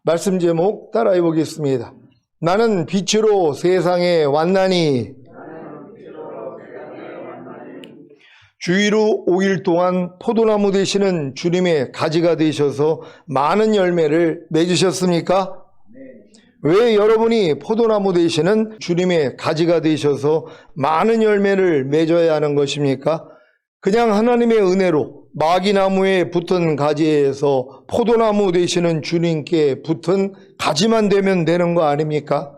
말씀 제목 따라해 보겠습니다. 나는 빛으로 세상에 왔나니. 주의로 5일 동안 포도나무 되시는 주님의 가지가 되셔서 많은 열매를 맺으셨습니까? 왜 여러분이 포도나무 되시는 주님의 가지가 되셔서 많은 열매를 맺어야 하는 것입니까? 그냥 하나님의 은혜로 마기나무에 붙은 가지에서 포도나무 되시는 주님께 붙은 가지만 되면 되는 거 아닙니까?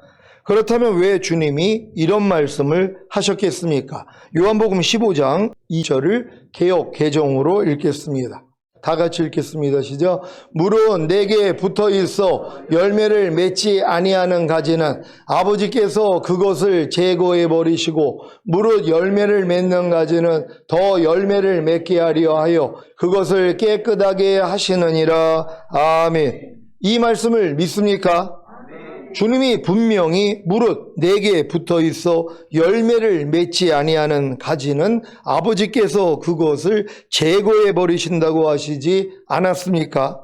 그렇다면 왜 주님이 이런 말씀을 하셨겠습니까? 요한복음 15장 2절을 개역 개정으로 읽겠습니다. 다 같이 읽겠습니다. 시작. 무릇 내게 붙어 있어 열매를 맺지 아니하는 가지는 아버지께서 그것을 제거해 버리시고, 무릇 열매를 맺는 가지는 더 열매를 맺게 하려 하여 그것을 깨끗하게 하시느니라. 아멘. 이 말씀을 믿습니까? 주님이 분명히 무릇 내게 붙어 있어 열매를 맺지 아니하는 가지는 아버지께서 그것을 제거해 버리신다고 하시지 않았습니까?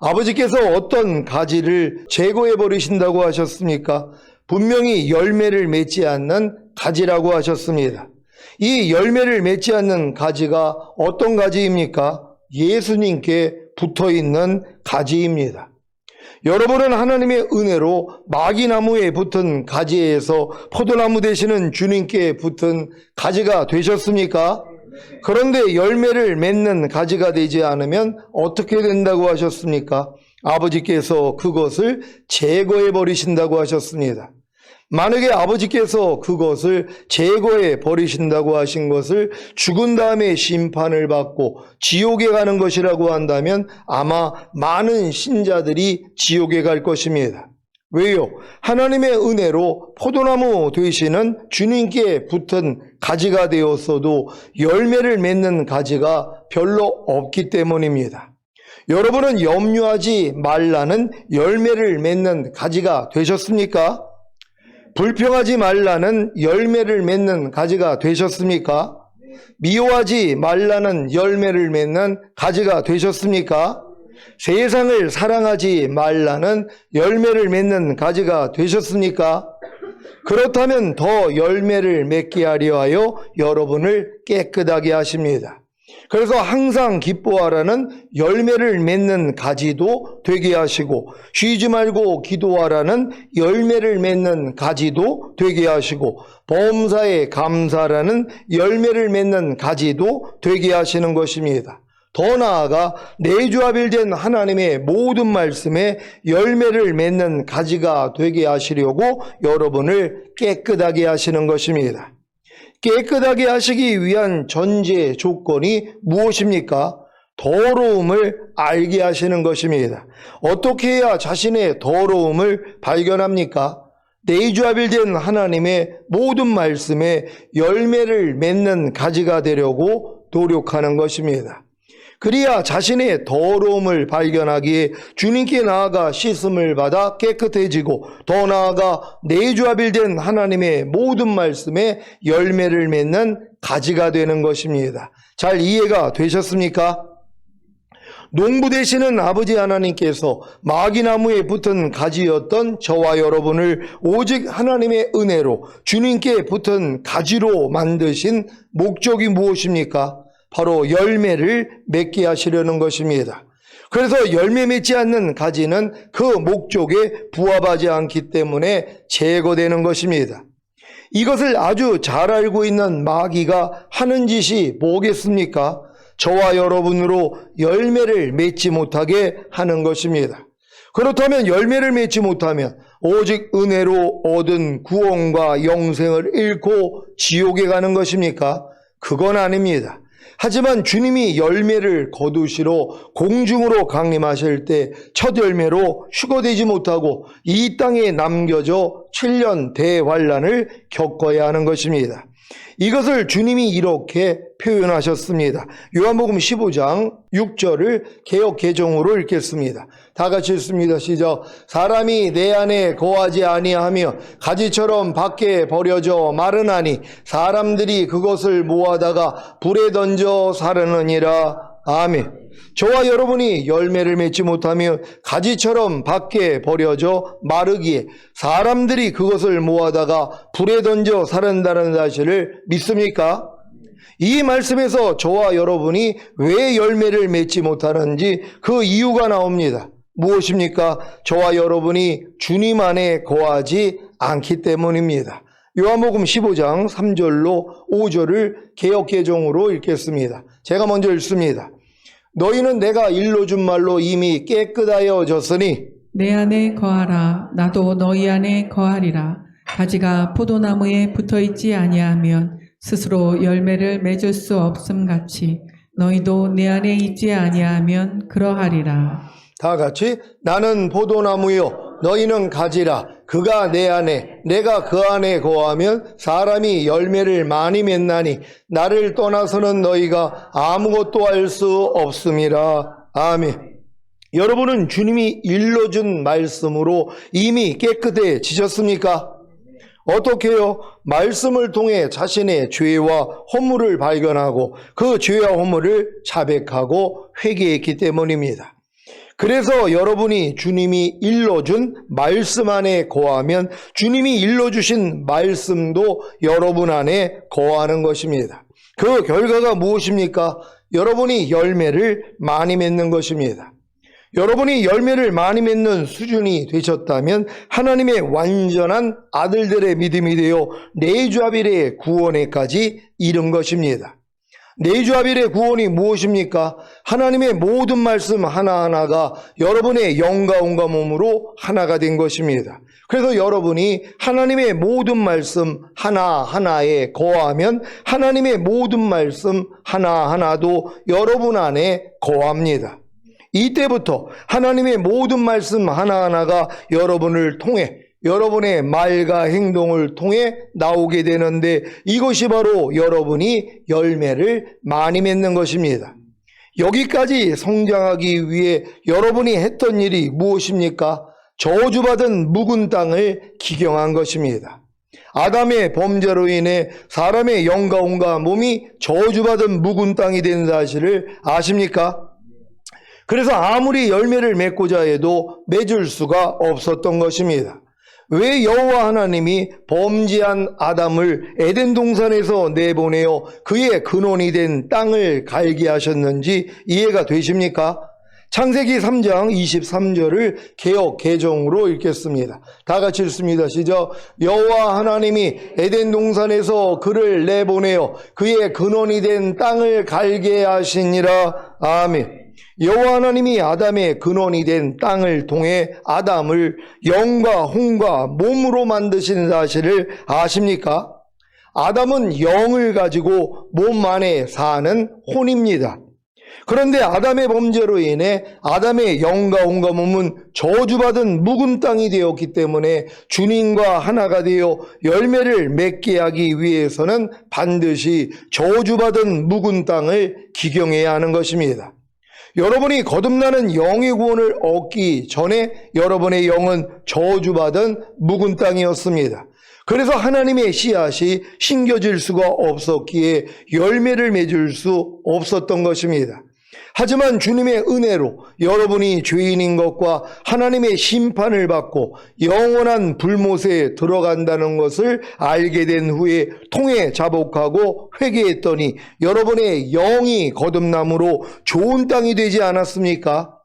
아버지께서 어떤 가지를 제거해 버리신다고 하셨습니까? 분명히 열매를 맺지 않는 가지라고 하셨습니다. 이 열매를 맺지 않는 가지가 어떤 가지입니까? 예수님께 붙어 있는 가지입니다. 여러분은 하나님의 은혜로 마기나무에 붙은 가지에서 포도나무 되시는 주님께 붙은 가지가 되셨습니까? 그런데 열매를 맺는 가지가 되지 않으면 어떻게 된다고 하셨습니까? 아버지께서 그것을 제거해 버리신다고 하셨습니다. 만약에 아버지께서 그것을 제거해 버리신다고 하신 것을 죽은 다음에 심판을 받고 지옥에 가는 것이라고 한다면 아마 많은 신자들이 지옥에 갈 것입니다. 왜요? 하나님의 은혜로 포도나무 되시는 주님께 붙은 가지가 되었어도 열매를 맺는 가지가 별로 없기 때문입니다. 여러분은 염려하지 말라는 열매를 맺는 가지가 되셨습니까? 불평하지 말라는 열매를 맺는 가지가 되셨습니까? 미워하지 말라는 열매를 맺는 가지가 되셨습니까? 세상을 사랑하지 말라는 열매를 맺는 가지가 되셨습니까? 그렇다면 더 열매를 맺게 하려 하여 여러분을 깨끗하게 하십니다. 그래서 항상 기뻐하라는 열매를 맺는 가지도 되게 하시고, 쉬지 말고 기도하라는 열매를 맺는 가지도 되게 하시고, 범사에 감사라는 열매를 맺는 가지도 되게 하시는 것입니다. 더 나아가 내주합일된 하나님의 모든 말씀에 열매를 맺는 가지가 되게 하시려고 여러분을 깨끗하게 하시는 것입니다. 깨끗하게 하시기 위한 전제 조건이 무엇입니까? 더러움을 알게 하시는 것입니다. 어떻게 해야 자신의 더러움을 발견합니까? 내주합일된 하나님의 모든 말씀에 열매를 맺는 가지가 되려고 노력하는 것입니다. 그래야 자신의 더러움을 발견하기에 주님께 나아가 씻음을 받아 깨끗해지고, 더 나아가 내주합일된 하나님의 모든 말씀에 열매를 맺는 가지가 되는 것입니다. 잘 이해가 되셨습니까? 농부 되시는 아버지 하나님께서 마기나무에 붙은 가지였던 저와 여러분을 오직 하나님의 은혜로 주님께 붙은 가지로 만드신 목적이 무엇입니까? 바로 열매를 맺게 하시려는 것입니다. 그래서 열매 맺지 않는 가지는 그 목적에 부합하지 않기 때문에 제거되는 것입니다. 이것을 아주 잘 알고 있는 마귀가 하는 짓이 뭐겠습니까? 저와 여러분으로 열매를 맺지 못하게 하는 것입니다. 그렇다면 열매를 맺지 못하면 오직 은혜로 얻은 구원과 영생을 잃고 지옥에 가는 것입니까? 그건 아닙니다. 하지만 주님이 열매를 거두시러 공중으로 강림하실 때 첫 열매로 휴거되지 못하고 이 땅에 남겨져 7년 대환란을 겪어야 하는 것입니다. 이것을 주님이 이렇게 표현하셨습니다. 요한복음 15장 6절을 개역 개정으로 읽겠습니다. 다 같이 읽습니다. 시작. 사람이 내 안에 거하지 아니하며 가지처럼 밖에 버려져 마르나니 사람들이 그것을 모아다가 불에 던져 사르느니라. 아멘. 저와 여러분이 열매를 맺지 못하면 가지처럼 밖에 버려져 마르기에 사람들이 그것을 모아다가 불에 던져 사른다는 사실을 믿습니까? 이 말씀에서 저와 여러분이 왜 열매를 맺지 못하는지 그 이유가 나옵니다. 무엇입니까? 저와 여러분이 주님 안에 거하지 않기 때문입니다. 요한복음 15장 3절로 5절을 개역개정으로 읽겠습니다. 제가 먼저 읽습니다. 너희는 내가 일러준 말로 이미 깨끗하여졌으니 내 안에 거하라. 나도 너희 안에 거하리라. 가지가 포도나무에 붙어있지 아니하면 스스로 열매를 맺을 수 없음 같이 너희도 내 안에 있지 아니하면 그러하리라. 다 같이 나는 포도나무요 너희는 가지라. 그가 내 안에 내가 그 안에 거하면 사람이 열매를 많이 맺나니 나를 떠나서는 너희가 아무것도 할 수 없음이라. 아멘. 여러분은 주님이 일러준 말씀으로 이미 깨끗해지셨습니까? 어떻게요? 말씀을 통해 자신의 죄와 허물을 발견하고 그 죄와 허물을 자백하고 회개했기 때문입니다. 그래서 여러분이 주님이 일러준 말씀 안에 거하면 주님이 일러주신 말씀도 여러분 안에 거하는 것입니다. 그 결과가 무엇입니까? 여러분이 열매를 많이 맺는 것입니다. 여러분이 열매를 많이 맺는 수준이 되셨다면 하나님의 완전한 아들들의 믿음이 되어 내주아빌의 구원에까지 이른 것입니다. 내주아빌의 구원이 무엇입니까? 하나님의 모든 말씀 하나하나가 여러분의 영과 온과 몸으로 하나가 된 것입니다. 그래서 여러분이 하나님의 모든 말씀 하나하나에 거하면 하나님의 모든 말씀 하나하나도 여러분 안에 거합니다. 이때부터 하나님의 모든 말씀 하나하나가 여러분을 통해 여러분의 말과 행동을 통해 나오게 되는데 이것이 바로 여러분이 열매를 많이 맺는 것입니다. 여기까지 성장하기 위해 여러분이 했던 일이 무엇입니까? 저주받은 묵은 땅을 기경한 것입니다. 아담의 범죄로 인해 사람의 영과 온과 몸이 저주받은 묵은 땅이 된 사실을 아십니까? 그래서 아무리 열매를 맺고자 해도 맺을 수가 없었던 것입니다. 왜 여호와 하나님이 범죄한 아담을 에덴 동산에서 내보내어 그의 근원이 된 땅을 갈게 하셨는지 이해가 되십니까? 창세기 3장 23절을 개역 개정으로 읽겠습니다. 다 같이 읽습니다. 시작. 여호와 하나님이 에덴 동산에서 그를 내보내어 그의 근원이 된 땅을 갈게 하시니라. 아멘. 여호와 하나님이 아담의 근원이 된 땅을 통해 아담을 영과 혼과 몸으로 만드신 사실을 아십니까? 아담은 영을 가지고 몸 안에 사는 혼입니다. 그런데 아담의 범죄로 인해 아담의 영과 온과 몸은 저주받은 묵은 땅이 되었기 때문에 주님과 하나가 되어 열매를 맺게 하기 위해서는 반드시 저주받은 묵은 땅을 기경해야 하는 것입니다. 여러분이 거듭나는 영의 구원을 얻기 전에 여러분의 영은 저주받은 묵은 땅이었습니다. 그래서 하나님의 씨앗이 심겨질 수가 없었기에 열매를 맺을 수 없었던 것입니다. 하지만 주님의 은혜로 여러분이 죄인인 것과 하나님의 심판을 받고 영원한 불못에 들어간다는 것을 알게 된 후에 통해 자복하고 회개했더니 여러분의 영이 거듭남으로 좋은 땅이 되지 않았습니까?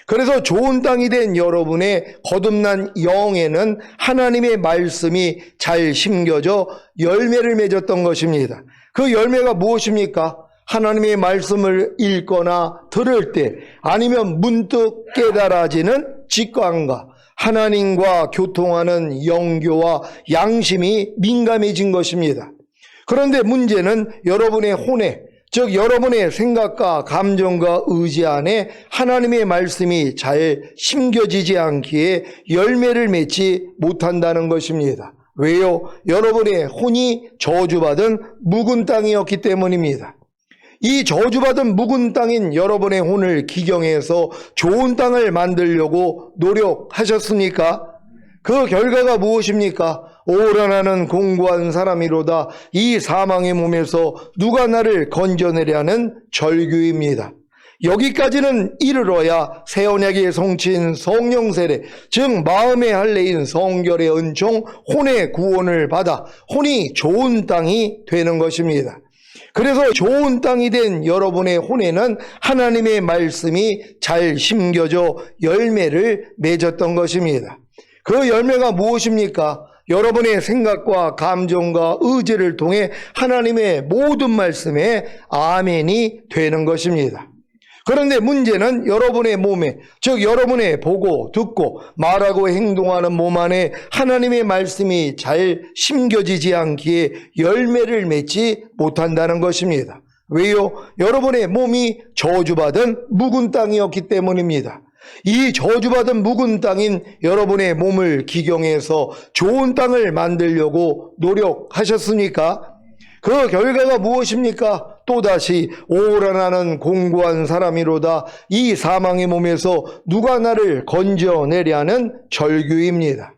그래서 좋은 땅이 된 여러분의 거듭난 영에는 하나님의 말씀이 잘 심겨져 열매를 맺었던 것입니다. 그 열매가 무엇입니까? 하나님의 말씀을 읽거나 들을 때 아니면 문득 깨달아지는 직관과 하나님과 교통하는 영교와 양심이 민감해진 것입니다. 그런데 문제는 여러분의 혼에, 즉 여러분의 생각과 감정과 의지 안에 하나님의 말씀이 잘 심겨지지 않기에 열매를 맺지 못한다는 것입니다. 왜요? 여러분의 혼이 저주받은 묵은 땅이었기 때문입니다. 이 저주받은 묵은 땅인 여러분의 혼을 기경해서 좋은 땅을 만들려고 노력하셨습니까? 그 결과가 무엇입니까? 오라 나는 공고한 사람이로다. 이 사망의 몸에서 누가 나를 건져내려는 절규입니다. 여기까지는 이르러야 새 언약의 성취인 성령 세례, 즉 마음의 할례인 성결의 은총, 혼의 구원을 받아 혼이 좋은 땅이 되는 것입니다. 그래서 좋은 땅이 된 여러분의 혼에는 하나님의 말씀이 잘 심겨져 열매를 맺었던 것입니다. 그 열매가 무엇입니까? 여러분의 생각과 감정과 의지를 통해 하나님의 모든 말씀에 아멘이 되는 것입니다. 그런데 문제는 여러분의 몸에, 즉 여러분의 보고 듣고 말하고 행동하는 몸 안에 하나님의 말씀이 잘 심겨지지 않기에 열매를 맺지 못한다는 것입니다. 왜요? 여러분의 몸이 저주받은 묵은 땅이었기 때문입니다. 이 저주받은 묵은 땅인 여러분의 몸을 기경해서 좋은 땅을 만들려고 노력하셨습니까? 그 결과가 무엇입니까? 또다시 오라 나는 공고한 사람이로다. 이 사망의 몸에서 누가 나를 건져내랴는 절규입니다.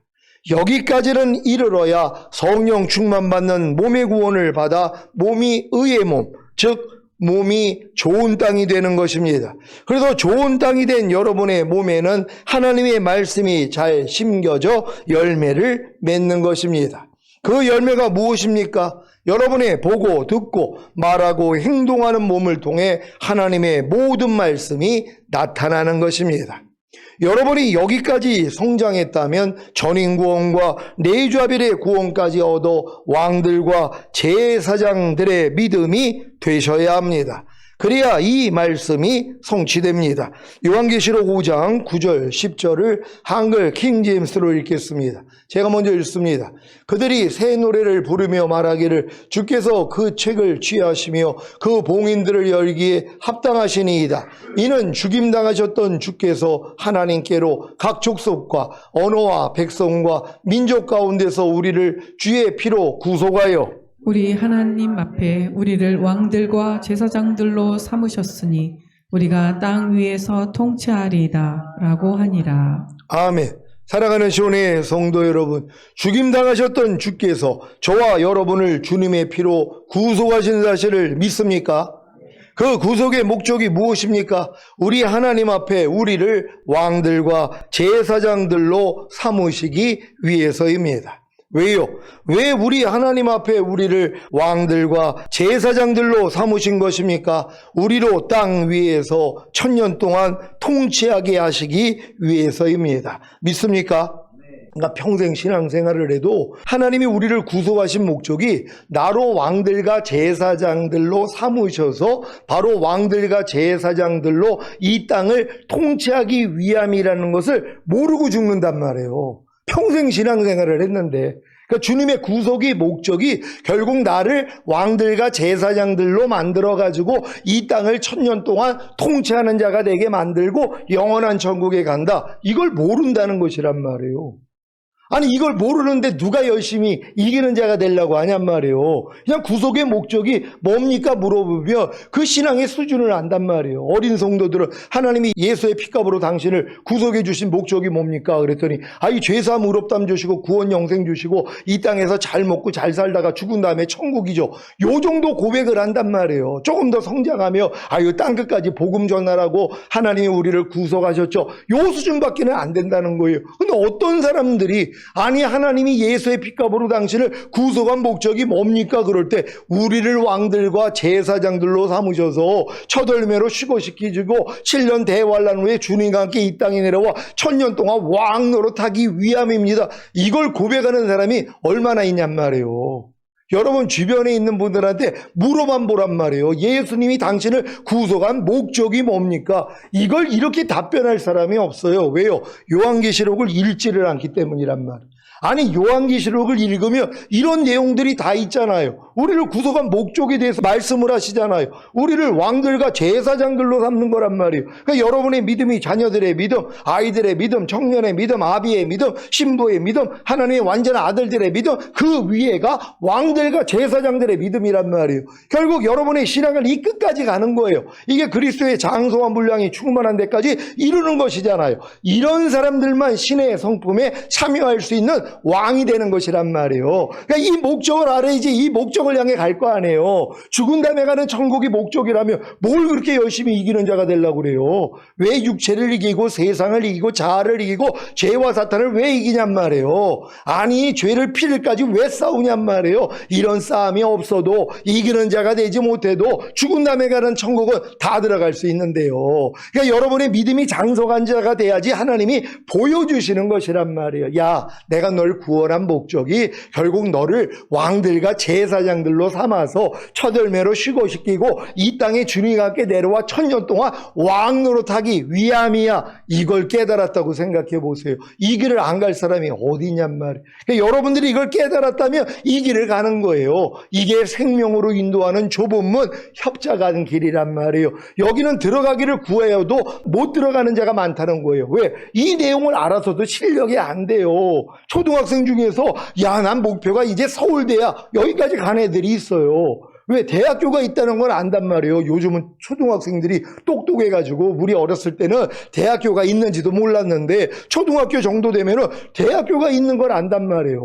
여기까지는 이르러야 성령 충만받는 몸의 구원을 받아 몸이 의의 몸, 즉 몸이 좋은 땅이 되는 것입니다. 그래서 좋은 땅이 된 여러분의 몸에는 하나님의 말씀이 잘 심겨져 열매를 맺는 것입니다. 그 열매가 무엇입니까? 여러분의 보고 듣고 말하고 행동하는 몸을 통해 하나님의 모든 말씀이 나타나는 것입니다. 여러분이 여기까지 성장했다면 전인구원과 내주아벨의 구원까지 얻어 왕들과 제사장들의 믿음이 되셔야 합니다. 그래야 이 말씀이 성취됩니다. 요한계시록 5장 9절 10절을 한글 킹제임스로 읽겠습니다. 제가 먼저 읽습니다. 그들이 새 노래를 부르며 말하기를 주께서 그 책을 취하시며 그 봉인들을 열기에 합당하시니이다. 이는 죽임당하셨던 주께서 하나님께로 각 족속과 언어와 백성과 민족 가운데서 우리를 주의 피로 구속하여 우리 하나님 앞에 우리를 왕들과 제사장들로 삼으셨으니 우리가 땅 위에서 통치하리이다 라고 하니라. 아멘. 사랑하는 시온의 성도 여러분, 죽임당하셨던 주께서 저와 여러분을 주님의 피로 구속하신 사실을 믿습니까? 그 구속의 목적이 무엇입니까? 우리 하나님 앞에 우리를 왕들과 제사장들로 삼으시기 위해서입니다. 왜요? 왜 우리 하나님 앞에 우리를 왕들과 제사장들로 삼으신 것입니까? 우리로 땅 위에서 1000년 동안 통치하게 하시기 위해서입니다. 믿습니까? 그러니까 평생 신앙생활을 해도 하나님이 우리를 구속하신 목적이 나로 왕들과 제사장들로 삼으셔서 바로 왕들과 제사장들로 이 땅을 통치하기 위함이라는 것을 모르고 죽는단 말이에요. 평생 신앙생활을 했는데, 그러니까 주님의 구속의 목적이 결국 나를 왕들과 제사장들로 만들어가지고 이 땅을 1000년 동안 통치하는 자가 되게 만들고 영원한 천국에 간다. 이걸 모른다는 것이란 말이에요. 아니 이걸 모르는데 누가 열심히 이기는 자가 되려고 하냔 말이에요. 그냥 구속의 목적이 뭡니까 물어보면 그 신앙의 수준을 안단 말이에요. 어린 성도들은 하나님이 예수의 피값으로 당신을 구속해 주신 목적이 뭡니까? 그랬더니 이 죄사함 의롭다함 주시고 구원 영생 주시고 이 땅에서 잘 먹고 잘 살다가 죽은 다음에 천국이죠. 요 정도 고백을 한단 말이에요. 조금 더 성장하며 이 땅끝까지 복음 전하라고 하나님이 우리를 구속하셨죠. 요 수준밖에는 안 된다는 거예요. 근데 어떤 사람들이 아니 하나님이 예수의 피값으로 당신을 구속한 목적이 뭡니까? 그럴 때 우리를 왕들과 제사장들로 삼으셔서 첫 열매로 휴거시키시고 7년 대환란 후에 주님과 함께 이 땅에 내려와 1000년 동안 왕 노릇하기 위함입니다. 이걸 고백하는 사람이 얼마나 있냔 말이에요. 여러분 주변에 있는 분들한테 물어만 보란 말이에요. 예수님이 당신을 구속한 목적이 뭡니까? 이걸 이렇게 답변할 사람이 없어요. 왜요? 요한계시록을 읽지를 않기 때문이란 말이에요. 아니 요한계시록을 읽으면 이런 내용들이 다 있잖아요. 우리를 구속한 목적에 대해서 말씀을 하시잖아요. 우리를 왕들과 제사장들로 삼는 거란 말이에요. 그러니까 여러분의 믿음이 자녀들의 믿음, 아이들의 믿음, 청년의 믿음, 아비의 믿음, 신부의 믿음, 하나님의 완전한 아들들의 믿음, 그 위에가 왕들과 제사장들의 믿음이란 말이에요. 결국 여러분의 신앙을 이 끝까지 가는 거예요. 이게 그리스도의 장성화 분량이 충만한 데까지 이루는 것이잖아요. 이런 사람들만 신의 성품에 참여할 수 있는 왕이 되는 것이란 말이에요. 그러니까 이 목적을 알아야지 이 목적 목적을 향해 갈 거 아니에요. 죽은 다음에 가는 천국이 목적이라면 뭘 그렇게 열심히 이기는 자가 되려고 그래요. 왜 육체를 이기고 세상을 이기고 자아를 이기고 죄와 사탄을 왜 이기냔 말이에요. 아니 죄를 피를까지 왜 싸우냔 말이에요. 이런 싸움이 없어도 이기는 자가 되지 못해도 죽은 다음에 가는 천국은 다 들어갈 수 있는데요. 그러니까 여러분의 믿음이 장성한 자가 돼야지 하나님이 보여주시는 것이란 말이에요. 야, 내가 널 구원한 목적이 결국 너를 왕들과 제사장들로 삼아서 첫 열매로 휴거시키고 이 땅에 주님과 함께 내려와 1000년 동안 왕 노릇하기 위함이야. 이걸 깨달았다고 생각해 보세요. 이 길을 안 갈 사람이 어디 있냔 말이에요. 그러니까 여러분들이 이걸 깨달았다면 이 길을 가는 거예요. 이게 생명으로 인도하는 좁은 문 협작하는 길이란 말이에요. 여기는 들어가기를 구해도 못 들어가는 자가 많다는 거예요. 왜? 이 내용을 알아서도 실력이 안 돼요. 초등학생 중에서 야, 난 목표가 이제 서울대야. 여기까지 간 애들이 있어요. 왜? 대학교가 있다는 걸 안단 말이에요. 요즘은 초등학생들이 똑똑해가지고 우리 어렸을 때는 대학교가 있는지도 몰랐는데 초등학교 정도 되면은 대학교가 있는 걸 안단 말이에요.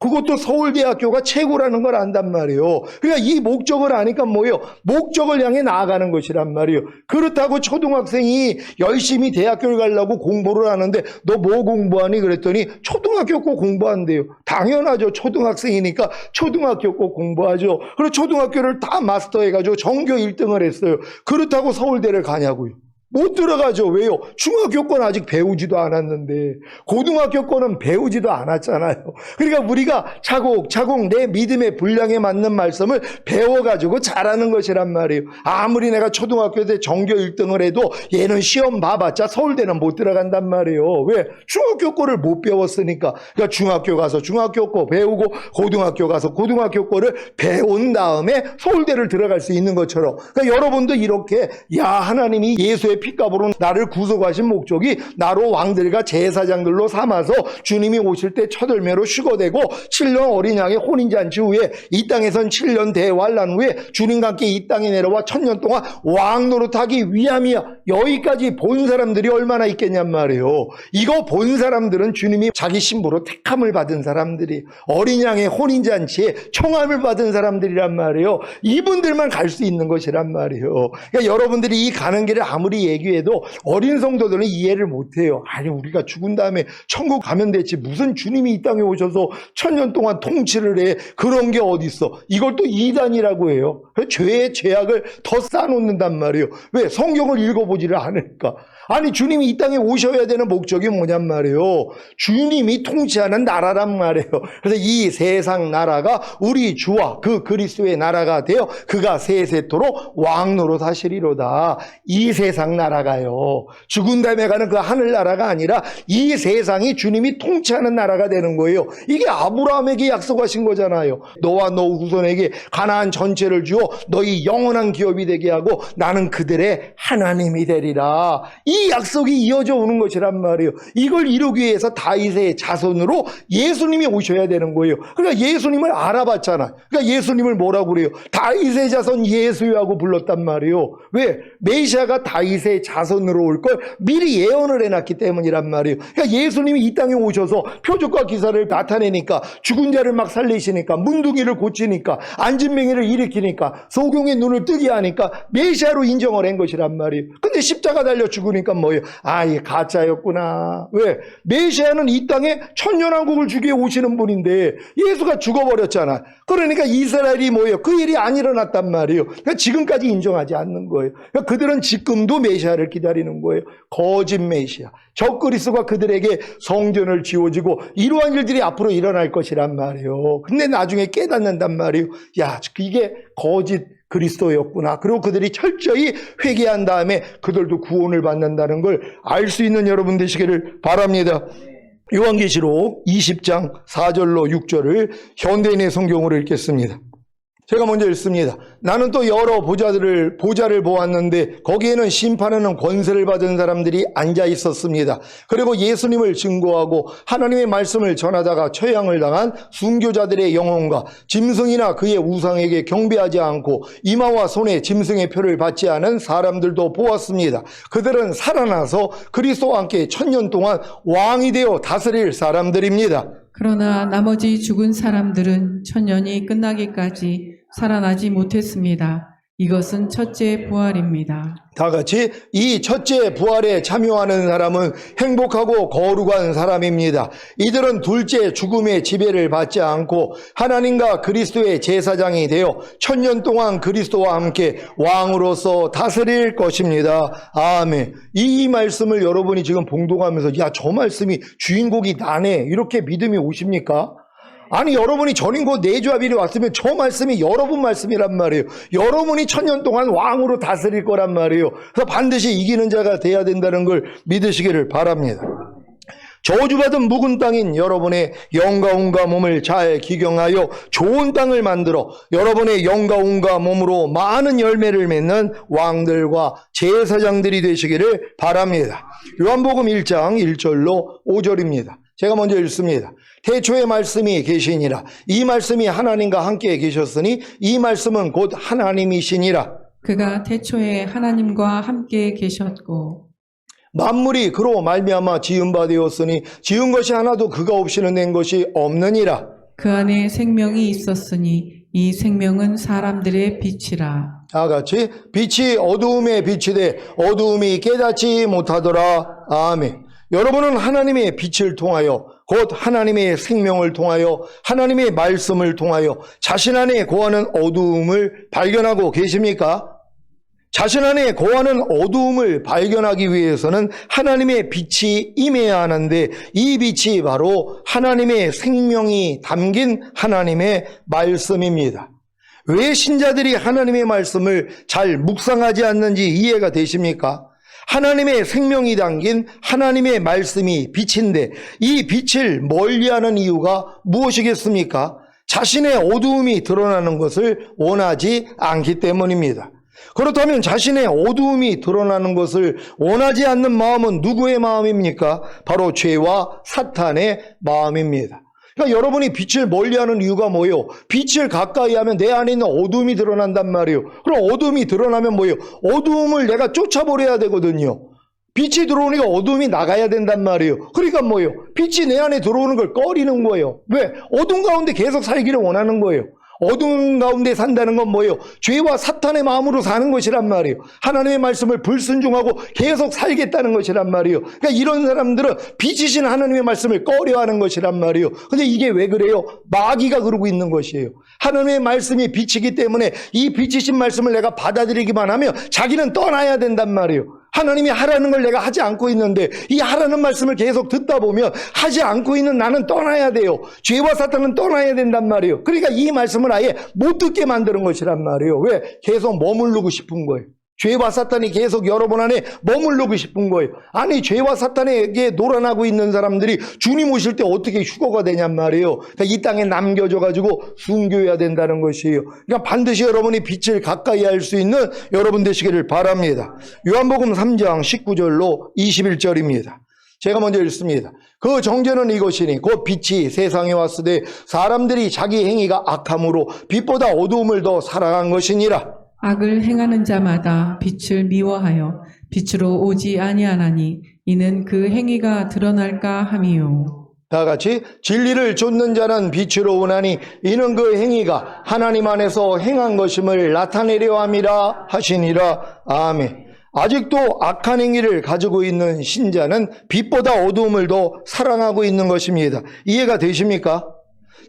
그것도 서울대학교가 최고라는 걸 안단 말이에요. 그러니까 이 목적을 아니까 뭐예요? 목적을 향해 나아가는 것이란 말이에요. 그렇다고 초등학생이 열심히 대학교를 가려고 공부를 하는데 너 뭐 공부하니? 그랬더니 초등학교 꼭 공부한대요. 당연하죠. 초등학생이니까 초등학교 꼭 공부하죠. 그리고 초등학교를 다 마스터해가지고 전교 1등을 했어요. 그렇다고 서울대를 가냐고요. 못 들어가죠. 왜요? 중학교 건 아직 배우지도 않았는데 고등학교 거는 배우지도 않았잖아요. 그러니까 우리가 차곡차곡 내 믿음의 분량에 맞는 말씀을 배워가지고 잘하는 것이란 말이에요. 아무리 내가 초등학교 때 전교 1등을 해도 얘는 시험 봐봤자 서울대는 못 들어간단 말이에요. 왜? 중학교 거를 못 배웠으니까. 그러니까 중학교 가서 중학교 거 배우고 고등학교 가서 고등학교 거를 배운 다음에 서울대를 들어갈 수 있는 것처럼. 그러니까 여러분도 이렇게 야, 하나님이 예수의 피값으로 나를 구속하신 목적이 나로 왕들과 제사장들로 삼아서 주님이 오실 때 첫 열매로 휴거되고 7년 어린 양의 혼인잔치 후에 이 땅에선 7년 대환란 후에 주님과 함께 이 땅에 내려와 1000년 동안 왕 노릇하기 위함이야. 여기까지 본 사람들이 얼마나 있겠냔 말이에요. 이거 본 사람들은 주님이 자기 신부로 택함을 받은 사람들이 어린 양의 혼인잔치에 청함을 받은 사람들이란 말이에요. 이분들만 갈 수 있는 것이란 말이에요. 그러니까 여러분들이 이 가는 길을 아무리 얘기해도 어린 성도들은 이해를 못해요. 아니 우리가 죽은 다음에 천국 가면 됐지 무슨 주님이 이 땅에 오셔서 1000년 동안 통치를 해. 그런 게 어디 있어. 이걸 또 이단이라고 해요. 죄의 죄악을 더 쌓아놓는단 말이에요. 왜? 성경을 읽어보지를 않으니까. 아니 주님이 이 땅에 오셔야 되는 목적이 뭐냔 말이에요. 주님이 통치하는 나라란 말이에요. 그래서 이 세상 나라가 우리 주와 그 그리스도의 나라가 되어 그가 세세토록 왕노릇 하시리로다. 이 세상 나라가요. 죽은 다음에 가는 그 하늘나라가 아니라 이 세상이 주님이 통치하는 나라가 되는 거예요. 이게 아브라함에게 약속하신 거잖아요. 너와 너 후손에게 가나안 전체를 주어 너희 영원한 기업이 되게 하고 나는 그들의 하나님이 되리라. 이 약속이 이어져 오는 것이란 말이에요. 이걸 이루기 위해서 다윗의 자손으로 예수님이 오셔야 되는 거예요. 그러니까 예수님을 알아봤잖아. 그러니까 예수님을 뭐라고 그래요? 다윗의 자손 예수하고 불렀단 말이에요. 왜? 메시아가 다윗의 자손으로 올 걸 미리 예언을 해놨기 때문이란 말이에요. 그러니까 예수님이 이 땅에 오셔서 표적과 기사를 나타내니까 죽은 자를 막 살리시니까 문둥이를 고치니까 안진뱅이를 일으키니까 소경의 눈을 뜨게 하니까 메시아로 인정을 한 것이란 말이에요. 근데 십자가 달려 죽으니까 뭐예요? 아, 이게 가짜였구나. 왜? 메시아는 이 땅에 천년왕국을 주기 위해 오시는 분인데 예수가 죽어버렸잖아. 그러니까 이스라엘이 뭐예요? 그 일이 안 일어났단 말이에요. 그러니까 지금까지 인정하지 않는 거예요. 그러니까 그들은 지금도 메시아를 기다리는 거예요. 거짓 메시아. 적그리스도가 그들에게 성전을 지어주고 이러한 일들이 앞으로 일어날 것이란 말이에요. 근데 나중에 깨닫는단 말이에요. 야, 이게 거짓 그리스도였구나. 그리고 그들이 철저히 회개한 다음에 그들도 구원을 받는다는 걸 알 수 있는 여러분 되시기를 바랍니다. 요한계시록 20장 4절로 6절을 현대인의 성경으로 읽겠습니다. 제가 먼저 읽습니다. 나는 또 여러 보좌를 보았는데 거기에는 심판하는 권세를 받은 사람들이 앉아 있었습니다. 그리고 예수님을 증거하고 하나님의 말씀을 전하다가 처형을 당한 순교자들의 영혼과 짐승이나 그의 우상에게 경배하지 않고 이마와 손에 짐승의 표를 받지 않은 사람들도 보았습니다. 그들은 살아나서 그리스도와 함께 1000년 동안 왕이 되어 다스릴 사람들입니다. 그러나 나머지 죽은 사람들은 천년이 끝나기까지 살아나지 못했습니다. 이것은 첫째 부활입니다. 다 같이 이 첫째 부활에 참여하는 사람은 행복하고 거룩한 사람입니다. 이들은 둘째 죽음의 지배를 받지 않고 하나님과 그리스도의 제사장이 되어 1000년 동안 그리스도와 함께 왕으로서 다스릴 것입니다. 아멘. 이 말씀을 여러분이 지금 봉독하면서 야, 저 말씀이 주인공이 나네, 이렇게 믿음이 오십니까? 아니, 여러분이 전인고 내주합일이 왔으면 저 말씀이 여러분 말씀이란 말이에요. 여러분이 1000년 동안 왕으로 다스릴 거란 말이에요. 그래서 반드시 이기는 자가 돼야 된다는 걸 믿으시기를 바랍니다. 저주받은 묵은 땅인 여러분의 영과 온과 몸을 잘 기경하여 좋은 땅을 만들어 여러분의 영과 온과 몸으로 많은 열매를 맺는 왕들과 제사장들이 되시기를 바랍니다. 요한복음 1장 1절로 5절입니다. 제가 먼저 읽습니다. 태초에 말씀이 계시니라. 이 말씀이 하나님과 함께 계셨으니 이 말씀은 곧 하나님이시니라. 그가 태초에 하나님과 함께 계셨고 만물이 그로 말미암아 지은 바 되었으니 지은 것이 하나도 그가 없이는 된 것이 없느니라. 그 안에 생명이 있었으니 이 생명은 사람들의 빛이라. 다 같이 빛이 어두움에 빛이 돼 어두움이 깨닫지 못하더라. 아멘. 여러분은 하나님의 빛을 통하여 곧 하나님의 생명을 통하여 하나님의 말씀을 통하여 자신 안에 거하는 어두움을 발견하고 계십니까? 자신 안에 거하는 어두움을 발견하기 위해서는 하나님의 빛이 임해야 하는데 이 빛이 바로 하나님의 생명이 담긴 하나님의 말씀입니다. 왜 신자들이 하나님의 말씀을 잘 묵상하지 않는지 이해가 되십니까? 하나님의 생명이 담긴 하나님의 말씀이 빛인데 이 빛을 멀리하는 이유가 무엇이겠습니까? 자신의 어두움이 드러나는 것을 원하지 않기 때문입니다. 그렇다면 자신의 어두움이 드러나는 것을 원하지 않는 마음은 누구의 마음입니까? 바로 죄와 사탄의 마음입니다. 그러니까 여러분이 빛을 멀리하는 이유가 뭐예요? 빛을 가까이 하면 내 안에 있는 어두움이 드러난단 말이에요. 그럼 어두움이 드러나면 뭐예요? 어두움을 내가 쫓아버려야 되거든요. 빛이 들어오니까 어두움이 나가야 된단 말이에요. 그러니까 뭐예요? 빛이 내 안에 들어오는 걸 꺼리는 거예요. 왜? 어둠 가운데 계속 살기를 원하는 거예요. 어두운 가운데 산다는 건 뭐예요? 죄와 사탄의 마음으로 사는 것이란 말이에요. 하나님의 말씀을 불순종하고 계속 살겠다는 것이란 말이에요. 그러니까 이런 사람들은 빛이신 하나님의 말씀을 꺼려하는 것이란 말이에요. 근데 이게 왜 그래요? 마귀가 그러고 있는 것이에요. 하나님의 말씀이 빛이기 때문에 이 빛이신 말씀을 내가 받아들이기만 하면 자기는 떠나야 된단 말이에요. 하나님이 하라는 걸 내가 하지 않고 있는데 이 하라는 말씀을 계속 듣다 보면 하지 않고 있는 나는 떠나야 돼요. 죄와 사탄은 떠나야 된단 말이에요. 그러니까 이 말씀을 아예 못 듣게 만드는 것이란 말이에요. 왜? 계속 머무르고 싶은 거예요. 죄와 사탄이 계속 여러분 안에 머무르고 싶은 거예요. 아니, 죄와 사탄에게 놀아나고 있는 사람들이 주님 오실 때 어떻게 휴거가 되냔 말이에요. 그러니까 이 땅에 남겨져가지고 순교해야 된다는 것이에요. 그러니까 반드시 여러분이 빛을 가까이 할 수 있는 여러분 되시기를 바랍니다. 요한복음 3장 19절로 21절입니다. 제가 먼저 읽습니다. 그 정죄는 이것이니 곧 빛이 세상에 왔으되 사람들이 자기 행위가 악함으로 빛보다 어두움을 더 사랑한 것이니라. 악을 행하는 자마다 빛을 미워하여 빛으로 오지 아니하나니 이는 그 행위가 드러날까 함이요. 다 같이 진리를 좇는 자는 빛으로 오나니 이는 그 행위가 하나님 안에서 행한 것임을 나타내려 함이라 하시니라. 아멘. 아직도 악한 행위를 가지고 있는 신자는 빛보다 어두움을 더 사랑하고 있는 것입니다. 이해가 되십니까?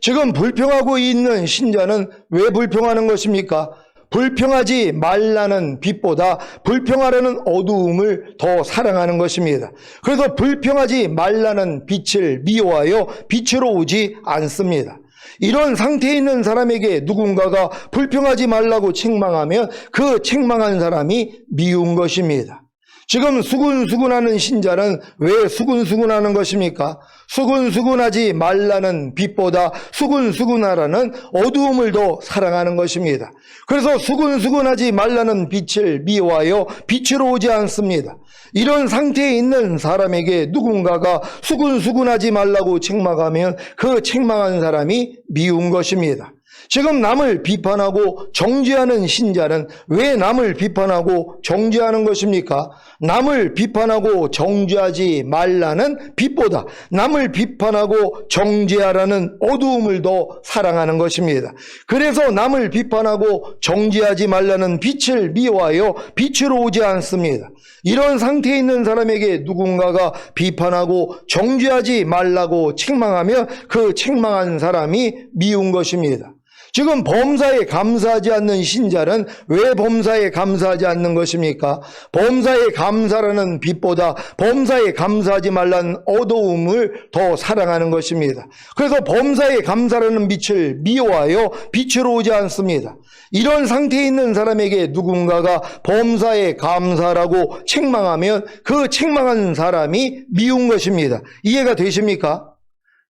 지금 불평하고 있는 신자는 왜 불평하는 것입니까? 불평하지 말라는 빛보다 불평하려는 어두움을 더 사랑하는 것입니다. 그래서 불평하지 말라는 빛을 미워하여 빛으로 오지 않습니다. 이런 상태에 있는 사람에게 누군가가 불평하지 말라고 책망하면 그 책망한 사람이 미운 것입니다. 지금 수군수군하는 신자는 왜 수군수군하는 것입니까? 수군수군하지 말라는 빛보다 수군수군하라는 어두움을 더 사랑하는 것입니다. 그래서 수군수군하지 말라는 빛을 미워하여 빛으로 오지 않습니다. 이런 상태에 있는 사람에게 누군가가 수군수군하지 말라고 책망하면 그 책망한 사람이 미운 것입니다. 지금 남을 비판하고 정죄하는 신자는 왜 남을 비판하고 정죄하는 것입니까? 남을 비판하고 정죄하지 말라는 빛보다 남을 비판하고 정죄하라는 어두움을 더 사랑하는 것입니다. 그래서 남을 비판하고 정죄하지 말라는 빛을 미워하여 빛으로 오지 않습니다. 이런 상태에 있는 사람에게 누군가가 비판하고 정죄하지 말라고 책망하면 그 책망한 사람이 미운 것입니다. 지금 범사에 감사하지 않는 신자는 왜 범사에 감사하지 않는 것입니까? 범사에 감사라는 빛보다 범사에 감사하지 말라는 어두움을 더 사랑하는 것입니다. 그래서 범사에 감사라는 빛을 미워하여 빛으로 오지 않습니다. 이런 상태에 있는 사람에게 누군가가 범사에 감사라고 책망하면 그 책망한 사람이 미운 것입니다. 이해가 되십니까?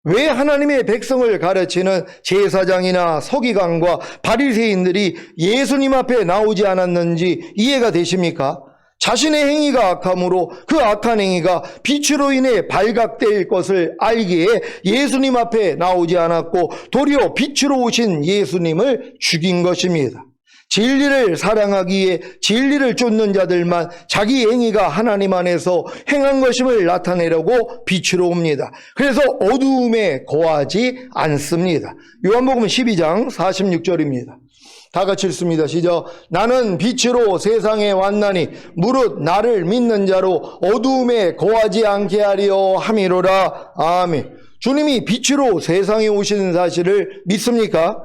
왜 하나님의 백성을 가르치는 제사장이나 서기관과 바리새인들이 예수님 앞에 나오지 않았는지 이해가 되십니까? 자신의 행위가 악함으로 그 악한 행위가 빛으로 인해 발각될 것을 알기에 예수님 앞에 나오지 않았고 도리어 빛으로 오신 예수님을 죽인 것입니다. 진리를 사랑하기에 진리를 쫓는 자들만 자기 행위가 하나님 안에서 행한 것임을 나타내려고 빛으로 옵니다. 그래서 어두움에 거하지 않습니다. 요한복음 12장 46절입니다. 다 같이 읽습니다. 시작. 나는 빛으로 세상에 왔나니 무릇 나를 믿는 자로 어두움에 거하지 않게 하려 함이로라. 아멘. 주님이 빛으로 세상에 오신 사실을 믿습니까?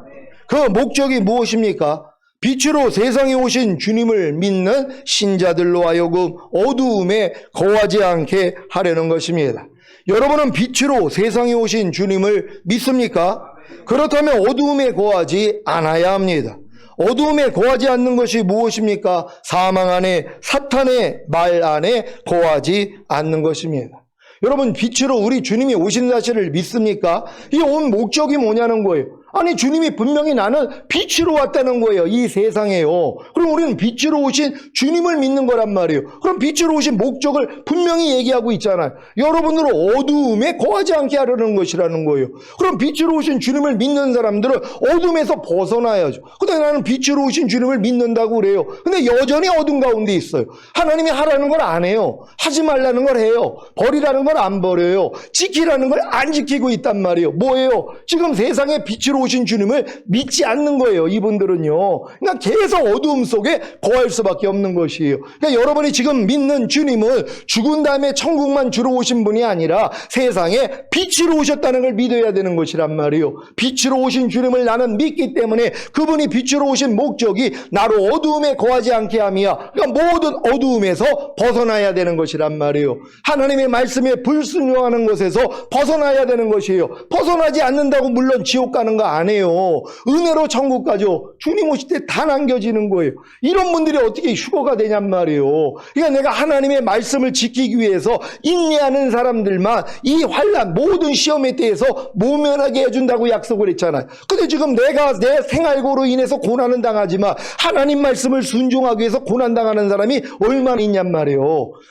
그 목적이 무엇입니까? 빛으로 세상에 오신 주님을 믿는 신자들로 하여금 어두움에 거하지 않게 하려는 것입니다. 여러분은 빛으로 세상에 오신 주님을 믿습니까? 그렇다면 어두움에 거하지 않아야 합니다. 어두움에 거하지 않는 것이 무엇입니까? 사망 안에 사탄의 말 안에 거하지 않는 것입니다. 여러분 빛으로 우리 주님이 오신 사실을 믿습니까? 이 온 목적이 뭐냐는 거예요. 아니 주님이 분명히 나는 빛으로 왔다는 거예요. 이 세상에요. 그럼 우리는 빛으로 오신 주님을 믿는 거란 말이에요. 그럼 빛으로 오신 목적을 분명히 얘기하고 있잖아요. 여러분으로 어두움에 거하지 않게 하려는 것이라는 거예요. 그럼 빛으로 오신 주님을 믿는 사람들은 어둠에서 벗어나야죠. 근데 나는 빛으로 오신 주님을 믿는다고 그래요. 근데 여전히 어둠 가운데 있어요. 하나님이 하라는 걸 안 해요. 하지 말라는 걸 해요. 버리라는 걸 안 버려요. 지키라는 걸 안 지키고 있단 말이에요. 뭐예요? 지금 세상에 빛으로 오신 주님을 믿지 않는 거예요. 이분들은요. 그러니까 계속 어두움 속에 거할 수밖에 없는 것이에요. 그러니까 여러분이 지금 믿는 주님은 죽은 다음에 천국만 주러 오신 분이 아니라 세상에 빛으로 오셨다는 걸 믿어야 되는 것이란 말이에요. 빛으로 오신 주님을 나는 믿기 때문에 그분이 빛으로 오신 목적이 나로 어두움에 거하지 않게 함이야. 그러니까 모든 어두움에서 벗어나야 되는 것이란 말이에요. 하나님의 말씀에 불순종하는 것에서 벗어나야 되는 것이에요. 벗어나지 않는다고 물론 지옥 가는 거 아니에요. 은혜로 천국 가죠. 주님 오실 때 다 남겨지는 거예요. 이런 분들이 어떻게 휴거가 되냔 말이에요. 그러니까 내가 하나님의 말씀을 지키기 위해서 인내하는 사람들만 이 환난 모든 시험에 대해서 모면하게 해준다고 약속을 했잖아요. 근데 지금 내가 내 생활고로 인해서 고난은 당하지만 하나님 말씀을 순종하기 위해서 고난당하는 사람이 얼마나 있냔 말이에요.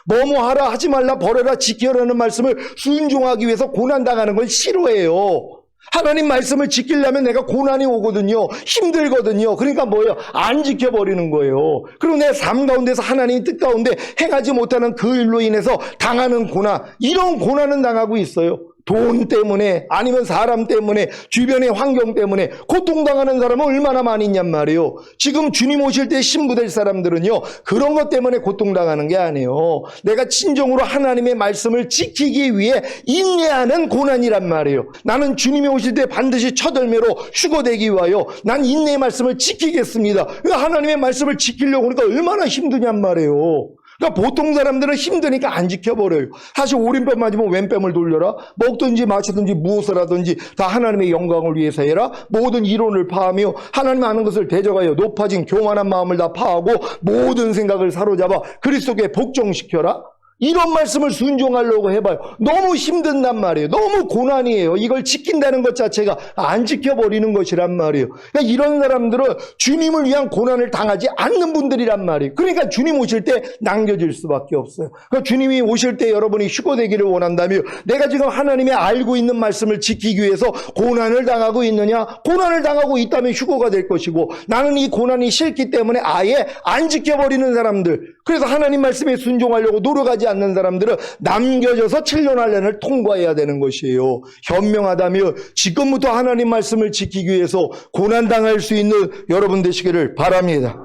뭐뭐 하라 하지 말라 버려라 지켜라는 말씀을 순종하기 위해서 고난당하는 걸 싫어해요. 하나님 말씀을 지키려면 내가 고난이 오거든요. 힘들거든요. 그러니까 뭐예요? 안 지켜버리는 거예요. 그리고 내 삶 가운데서 하나님의 뜻 가운데 행하지 못하는 그 일로 인해서 당하는 고난, 이런 고난은 당하고 있어요. 돈 때문에 아니면 사람 때문에 주변의 환경 때문에 고통당하는 사람은 얼마나 많이 있냔 말이에요. 지금 주님 오실 때 신부될 사람들은요 그런 것 때문에 고통당하는 게 아니에요. 내가 진정으로 하나님의 말씀을 지키기 위해 인내하는 고난이란 말이에요. 나는 주님이 오실 때 반드시 첫 열매로 휴거되기 위하여 난 인내의 말씀을 지키겠습니다. 하나님의 말씀을 지키려고 하니까 얼마나 힘드냔 말이에요. 그러니까 보통 사람들은 힘드니까 안 지켜버려요. 사실 오른뺨 맞으면 왼뺨을 돌려라. 먹든지 마시든지 무엇을 하든지 다 하나님의 영광을 위해서 해라. 모든 이론을 파하며 하나님 아는 것을 대적하여 높아진 교만한 마음을 다 파하고 모든 생각을 사로잡아 그리스도께 복종시켜라. 이런 말씀을 순종하려고 해봐요. 너무 힘든단 말이에요. 너무 고난이에요. 이걸 지킨다는 것 자체가 안 지켜버리는 것이란 말이에요. 그러니까 이런 사람들은 주님을 위한 고난을 당하지 않는 분들이란 말이에요. 그러니까 주님 오실 때 남겨질 수밖에 없어요. 그러니까 주님이 오실 때 여러분이 휴거되기를 원한다면 내가 지금 하나님이 알고 있는 말씀을 지키기 위해서 고난을 당하고 있느냐? 고난을 당하고 있다면 휴거가 될 것이고, 나는 이 고난이 싫기 때문에 아예 안 지켜버리는 사람들, 그래서 하나님 말씀에 순종하려고 노력하지 않는 사람들은 남겨져서 7년 한란을 통과해야 되는 것이에요. 현명하다면 지금부터 하나님 말씀을 지키기 위해서 고난당할 수 있는 여러분 되시기를 바랍니다.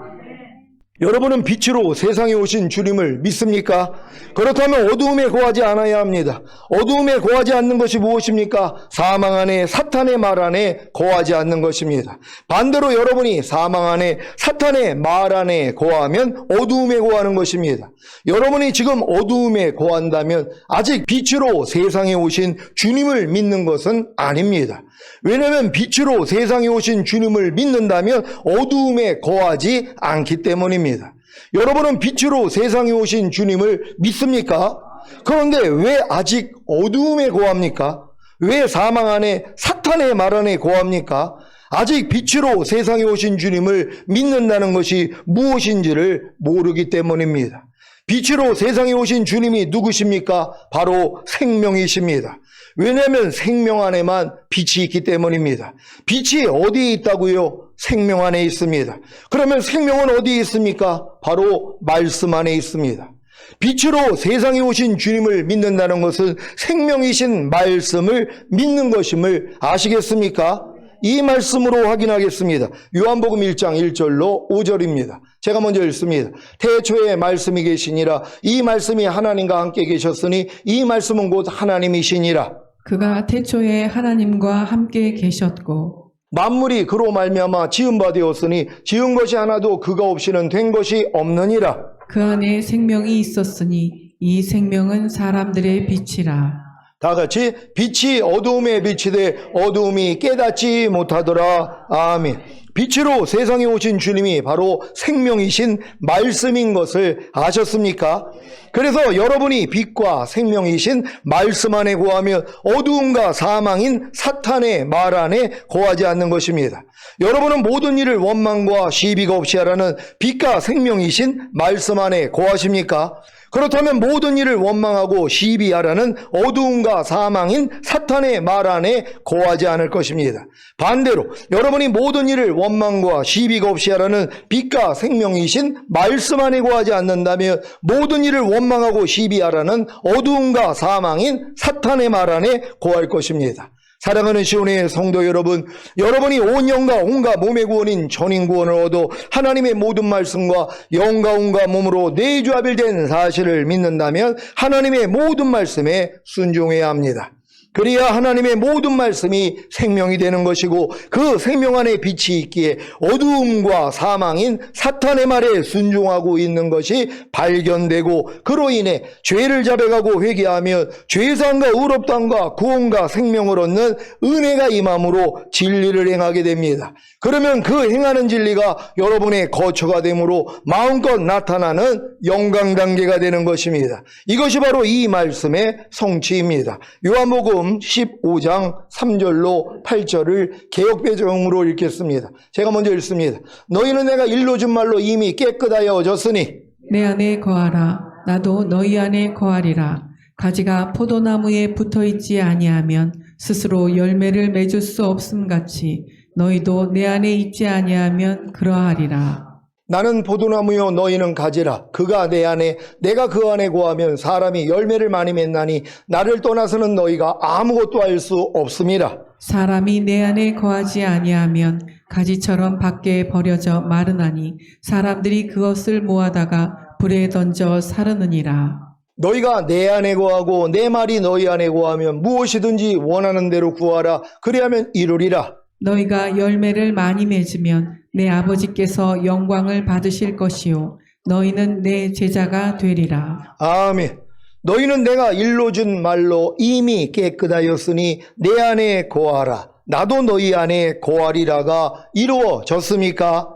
여러분은 빛으로 세상에 오신 주님을 믿습니까? 그렇다면 어두움에 거하지 않아야 합니다. 어두움에 거하지 않는 것이 무엇입니까? 사망 안에 사탄의 말 안에 거하지 않는 것입니다. 반대로 여러분이 사망 안에 사탄의 말 안에 거하면 어두움에 거하는 것입니다. 여러분이 지금 어두움에 거한다면 아직 빛으로 세상에 오신 주님을 믿는 것은 아닙니다. 왜냐하면 빛으로 세상에 오신 주님을 믿는다면 어두움에 거하지 않기 때문입니다. 여러분은 빛으로 세상에 오신 주님을 믿습니까? 그런데 왜 아직 어두움에 거합니까? 왜 사망 안에 사탄의 말 안에 거합니까? 아직 빛으로 세상에 오신 주님을 믿는다는 것이 무엇인지를 모르기 때문입니다. 빛으로 세상에 오신 주님이 누구십니까? 바로 생명이십니다. 왜냐하면 생명 안에만 빛이 있기 때문입니다. 빛이 어디에 있다고요? 생명 안에 있습니다. 그러면 생명은 어디에 있습니까? 바로 말씀 안에 있습니다. 빛으로 세상에 오신 주님을 믿는다는 것은 생명이신 말씀을 믿는 것임을 아시겠습니까? 이 말씀으로 확인하겠습니다. 요한복음 1장 1절로 5절입니다. 제가 먼저 읽습니다. 태초에 말씀이 계시니라. 이 말씀이 하나님과 함께 계셨으니 이 말씀은 곧 하나님이시니라. 그가 태초에 하나님과 함께 계셨고 만물이 그로 말미암아 지은 바 되었으니 지은 것이 하나도 그가 없이는 된 것이 없느니라. 그 안에 생명이 있었으니 이 생명은 사람들의 빛이라. 다 같이 빛이 어두움에 비치되 어두움이 깨닫지 못하더라. 아멘. 빛으로 세상에 오신 주님이 바로 생명이신 말씀인 것을 아셨습니까? 그래서 여러분이 빛과 생명이신 말씀 안에 거하면 어두움과 사망인 사탄의 말 안에 거하지 않는 것입니다. 여러분은 모든 일을 원망과 시비가 없이 하라는 빛과 생명이신 말씀 안에 거하십니까? 그렇다면 모든 일을 원망하고 시비하라는 어두움과 사망인 사탄의 말 안에 거하지 않을 것입니다. 반대로 여러분이 모든 일을 원망과 시비가 없이 하라는 빛과 생명이신 말씀 안에 거하지 않는다면 모든 일을 원망하고 시비하라는 어두움과 사망인 사탄의 말 안에 거할 것입니다. 사랑하는 시온의 성도 여러분, 여러분이 온 영과 온과 몸의 구원인 전인 구원을 얻어 하나님의 모든 말씀과 영과 온과 몸으로 내주합일된 사실을 믿는다면 하나님의 모든 말씀에 순종해야 합니다. 그래야 하나님의 모든 말씀이 생명이 되는 것이고 그 생명 안에 빛이 있기에 어두움과 사망인 사탄의 말에 순종하고 있는 것이 발견되고 그로 인해 죄를 자백하고 회개하면 죄사함과 의롭다함과 구원과 생명을 얻는 은혜가 임함으로 진리를 행하게 됩니다. 그러면 그 행하는 진리가 여러분의 거처가 되므로 마음껏 나타나는 영광 단계가 되는 것입니다. 이것이 바로 이 말씀의 성취입니다. 요한복음 15장 3절로 8절을 개역배정으로 읽겠습니다. 제가 먼저 읽습니다. 너희는 내가 일러 준 말로 이미 깨끗하여졌으니 내 안에 거하라. 나도 너희 안에 거하리라. 가지가 포도나무에 붙어있지 아니하면 스스로 열매를 맺을 수 없음같이 너희도 내 안에 있지 아니하면 그러하리라. 나는 포도나무요 너희는 가지라. 그가 내 안에 내가 그 안에 거하면 사람이 열매를 많이 맺나니 나를 떠나서는 너희가 아무것도 할 수 없음이라. 사람이 내 안에 거하지 아니하면 가지처럼 밖에 버려져 마르나니 사람들이 그것을 모아다가 불에 던져 사르느니라. 너희가 내 안에 거하고 내 말이 너희 안에 거하면 무엇이든지 원하는 대로 구하라. 그리하면 이루리라. 너희가 열매를 많이 맺으면 내 아버지께서 영광을 받으실 것이요 너희는 내 제자가 되리라. 아멘. 너희는 내가 일러준 말로 이미 깨끗하였으니 내 안에 거하라. 나도 너희 안에 거하리라가 이루어졌습니까?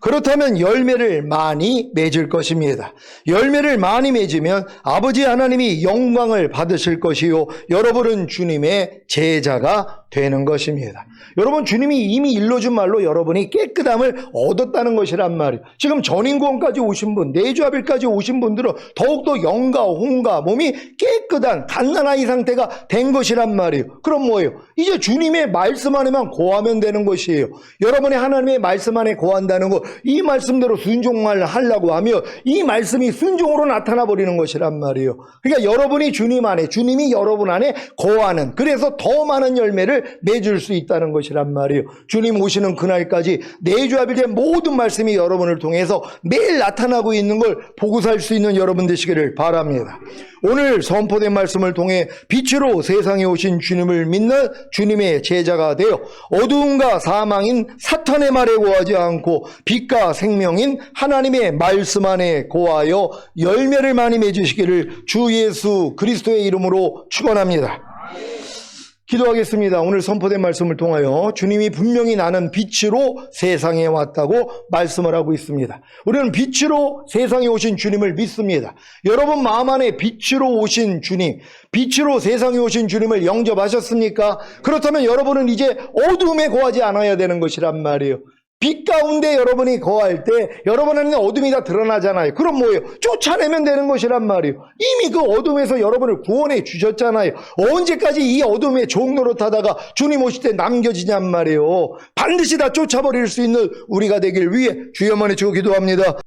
그렇다면 열매를 많이 맺을 것입니다. 열매를 많이 맺으면 아버지 하나님이 영광을 받으실 것이요 여러분은 주님의 제자가 되는 것입니다. 여러분, 주님이 이미 일러준 말로 여러분이 깨끗함을 얻었다는 것이란 말이에요. 지금 전인구원까지 오신 분, 내주아벨까지 오신 분들은 더욱더 영과 혼과 몸이 깨끗한 갓난아이 상태가 된 것이란 말이에요. 그럼 뭐예요? 이제 주님의 말씀 안에만 거하면 되는 것이에요. 여러분이 하나님의 말씀 안에 거한다는 것, 이 말씀대로 순종만 하려고 하면 이 말씀이 순종으로 나타나 버리는 것이란 말이에요. 그러니까 여러분이 주님 안에, 주님이 여러분 안에 거하는, 그래서 더 많은 열매를 맺을 수 있다는 것이란 말이에요. 주님 오시는 그날까지 내주아벨의 모든 말씀이 여러분을 통해서 매일 나타나고 있는 걸 보고 살 수 있는 여러분 되시기를 바랍니다. 오늘 선포된 말씀을 통해 빛으로 세상에 오신 주님을 믿는 주님의 제자가 되어 어두움과 사망인 사탄의 말에 고하지 않고 빛과 생명인 하나님의 말씀 안에 고하여 열매를 많이 맺으시기를 주 예수 그리스도의 이름으로 축원합니다. 기도하겠습니다. 오늘 선포된 말씀을 통하여 주님이 분명히 나는 빛으로 세상에 왔다고 말씀을 하고 있습니다. 우리는 빛으로 세상에 오신 주님을 믿습니다. 여러분 마음 안에 빛으로 오신 주님, 빛으로 세상에 오신 주님을 영접하셨습니까? 그렇다면 여러분은 이제 어둠에 거하지 않아야 되는 것이란 말이에요. 빛 가운데 여러분이 거할 때 여러분 안에 어둠이 다 드러나잖아요. 그럼 뭐예요? 쫓아내면 되는 것이란 말이에요. 이미 그 어둠에서 여러분을 구원해 주셨잖아요. 언제까지 이 어둠의 종노릇하다가 주님 오실 때 남겨지냔 말이에요. 반드시 다 쫓아버릴 수 있는 우리가 되길 위해 주여 만에 주고 기도합니다.